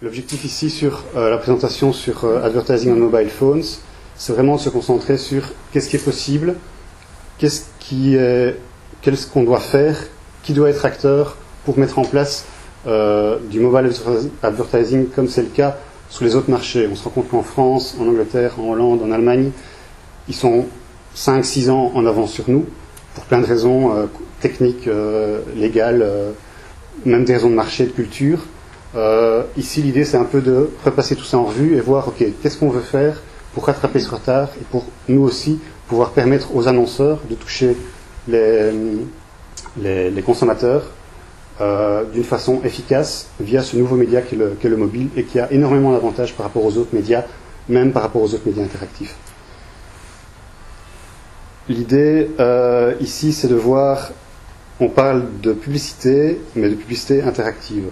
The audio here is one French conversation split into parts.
L'objectif ici sur la présentation sur Advertising on Mobile Phones, c'est vraiment de se concentrer sur qu'est-ce qui est possible, qu'est-ce qu'on doit faire, qui doit être acteur pour mettre en place du mobile advertising comme c'est le cas sur les autres marchés. On se rend compte qu'en France, en Angleterre, en Hollande, en Allemagne, ils sont 5-6 ans en avance sur nous pour plein de raisons techniques, légales, même des raisons de marché, de culture. Ici, l'idée, c'est un peu de repasser tout ça en revue et voir, ok, qu'est-ce qu'on veut faire pour rattraper ce retard et pour nous aussi pouvoir permettre aux annonceurs de toucher les consommateurs d'une façon efficace via ce nouveau média qu'est le mobile et qui a énormément d'avantages par rapport aux autres médias, même par rapport aux autres médias interactifs. L'idée ici, c'est de voir, on parle de publicité, mais de publicité interactive.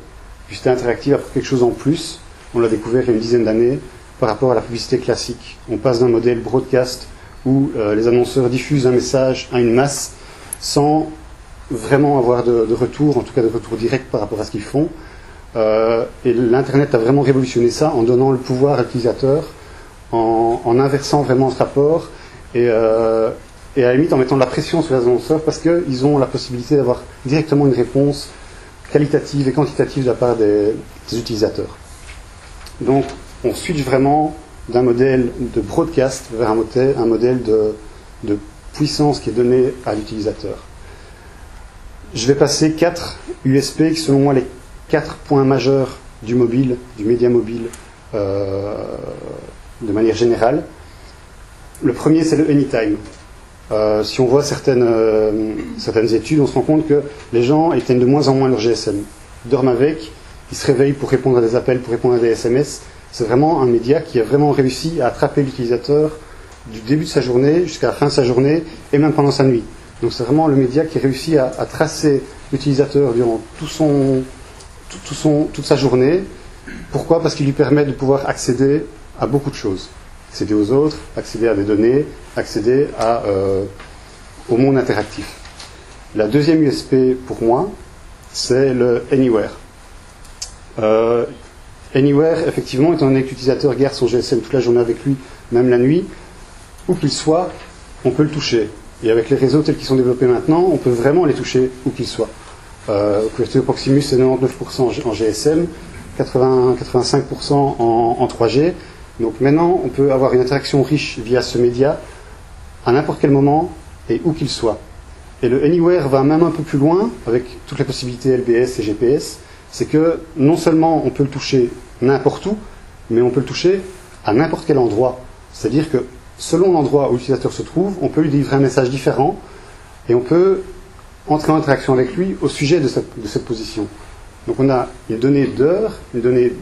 Publicité interactive apporte quelque chose en plus, on l'a découvert il y a une dizaine d'années, par rapport à la publicité classique. On passe d'un modèle broadcast où les annonceurs diffusent un message à une masse sans vraiment avoir de retour, en tout cas de retour direct par rapport à ce qu'ils font. Et l'Internet a vraiment révolutionné ça en donnant le pouvoir à l'utilisateur, en inversant vraiment ce rapport et à la limite en mettant de la pression sur les annonceurs parce qu'ils ont la possibilité d'avoir directement une réponse qualitative et quantitative de la part des utilisateurs. Donc on switch vraiment d'un modèle de broadcast vers un modèle de puissance qui est donné à l'utilisateur. Je vais passer 4 USP qui sont selon moi les 4 points majeurs du mobile, du média mobile de manière générale. Le premier, c'est le anytime. Si on voit certaines études, on se rend compte que les gens éteignent de moins en moins leur GSM. Ils dorment avec, ils se réveillent pour répondre à des appels, pour répondre à des SMS. C'est vraiment un média qui a vraiment réussi à attraper l'utilisateur du début de sa journée jusqu'à la fin de sa journée et même pendant sa nuit. Donc c'est vraiment le média qui réussit à tracer l'utilisateur durant toute sa journée. Pourquoi ? Parce qu'il lui permet de pouvoir accéder à beaucoup de choses. Accéder aux autres, accéder à des données, accéder au monde interactif. La deuxième USP pour moi, c'est le Anywhere. Anywhere, effectivement, étant donné que l'utilisateur garde son GSM toute la journée avec lui, même la nuit, où qu'il soit, on peut le toucher. Et avec les réseaux tels qu'ils sont développés maintenant, on peut vraiment les toucher où qu'ils soient. Couverture Proximus, c'est 99% en GSM, 85% en 3G. Donc maintenant, on peut avoir une interaction riche via ce média à n'importe quel moment et où qu'il soit. Et le Anywhere va même un peu plus loin, avec toutes les possibilités LBS et GPS, c'est que non seulement on peut le toucher n'importe où, mais on peut le toucher à n'importe quel endroit. C'est-à-dire que selon l'endroit où l'utilisateur se trouve, on peut lui délivrer un message différent et on peut entrer en interaction avec lui au sujet de cette position. Donc on a une donnée d'heure, une donnée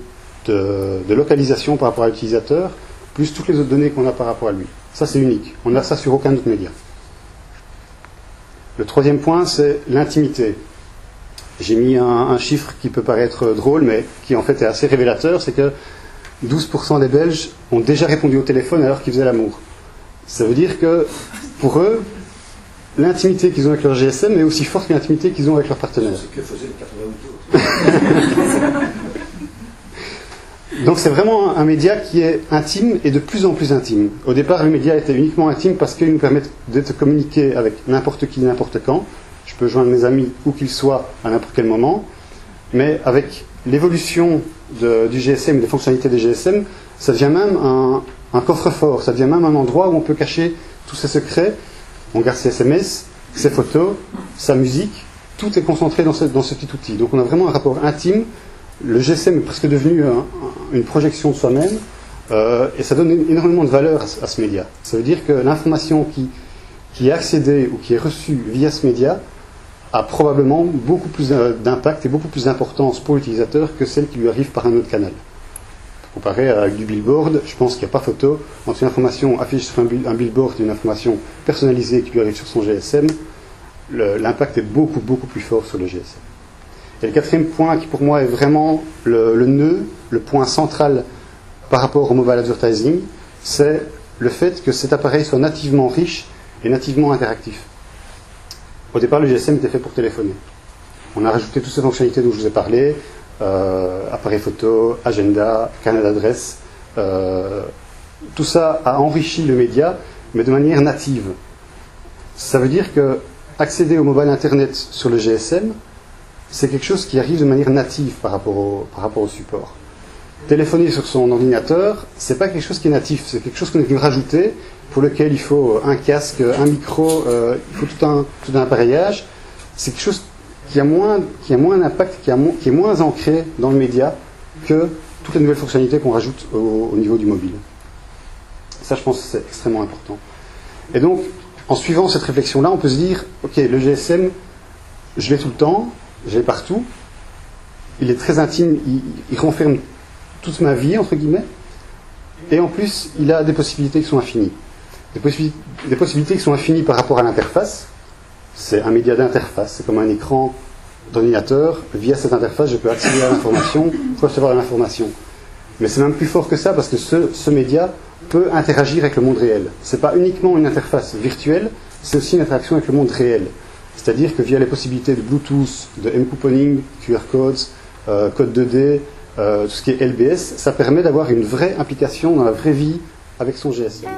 de localisation par rapport à l'utilisateur, plus toutes les autres données qu'on a par rapport à lui. Ça, c'est unique. On n'a ça sur aucun autre média. Le troisième point, c'est l'intimité. J'ai mis un chiffre qui peut paraître drôle, mais qui en fait est assez révélateur, c'est que 12% des Belges ont déjà répondu au téléphone alors qu'ils faisaient l'amour. Ça veut dire que, pour eux, l'intimité qu'ils ont avec leur GSM est aussi forte que l'intimité qu'ils ont avec leur partenaire. C'est ce que faisaient les 88 autres. Donc c'est vraiment un média qui est intime et de plus en plus intime. Au départ, le média était uniquement intime parce qu'il nous permet de communiquer avec n'importe qui, n'importe quand. Je peux joindre mes amis où qu'ils soient à n'importe quel moment. Mais avec l'évolution du GSM, des fonctionnalités des GSM, ça devient même un coffre-fort, ça devient même un endroit où on peut cacher tous ses secrets. On garde ses SMS, ses photos, sa musique, tout est concentré dans ce petit outil. Donc on a vraiment un rapport intime. Le GSM est presque devenu une projection de soi-même et ça donne énormément de valeur à ce média. Ça veut dire que l'information qui est accédée ou qui est reçue via ce média a probablement beaucoup plus d'impact et beaucoup plus d'importance pour l'utilisateur que celle qui lui arrive par un autre canal. Comparé avec du billboard, je pense qu'il n'y a pas photo entre une information affichée sur un billboard et une information personnalisée qui lui arrive sur son GSM. L'impact est beaucoup plus fort sur le GSM. Et le quatrième point qui pour moi est vraiment le nœud, le point central par rapport au mobile advertising, c'est le fait que cet appareil soit nativement riche et nativement interactif. Au départ, le GSM était fait pour téléphoner. On a rajouté toutes ces fonctionnalités dont je vous ai parlé, appareil photo, agenda, carnet d'adresse. Tout ça a enrichi le média, mais de manière native. Ça veut dire que accéder au mobile internet sur le GSM, c'est quelque chose qui arrive de manière native par rapport au support. Téléphoner sur son ordinateur, c'est pas quelque chose qui est natif, c'est quelque chose qu'on est venu rajouter, pour lequel il faut un casque, un micro, il faut tout un appareillage. C'est quelque chose qui a moins d'impact, qui est moins ancré dans le média que toutes les nouvelles fonctionnalités qu'on rajoute au niveau du mobile. Ça, je pense que c'est extrêmement important. Et donc, en suivant cette réflexion-là, on peut se dire, ok, le GSM, je l'ai tout le temps, je l'ai partout, il est très intime, il renferme toute ma vie, entre guillemets, et en plus, il a des possibilités qui sont infinies. Des possibilités qui sont infinies par rapport à l'interface. C'est un média d'interface, c'est comme un écran d'ordinateur. Via cette interface, je peux accéder à l'information, recevoir l'information. Mais c'est même plus fort que ça, parce que ce média peut interagir avec le monde réel. Ce n'est pas uniquement une interface virtuelle, c'est aussi une interaction avec le monde réel. C'est-à-dire que via les possibilités de Bluetooth, de M-couponing, QR codes, code 2D, tout ce qui est LBS, ça permet d'avoir une vraie implication dans la vraie vie avec son GSM.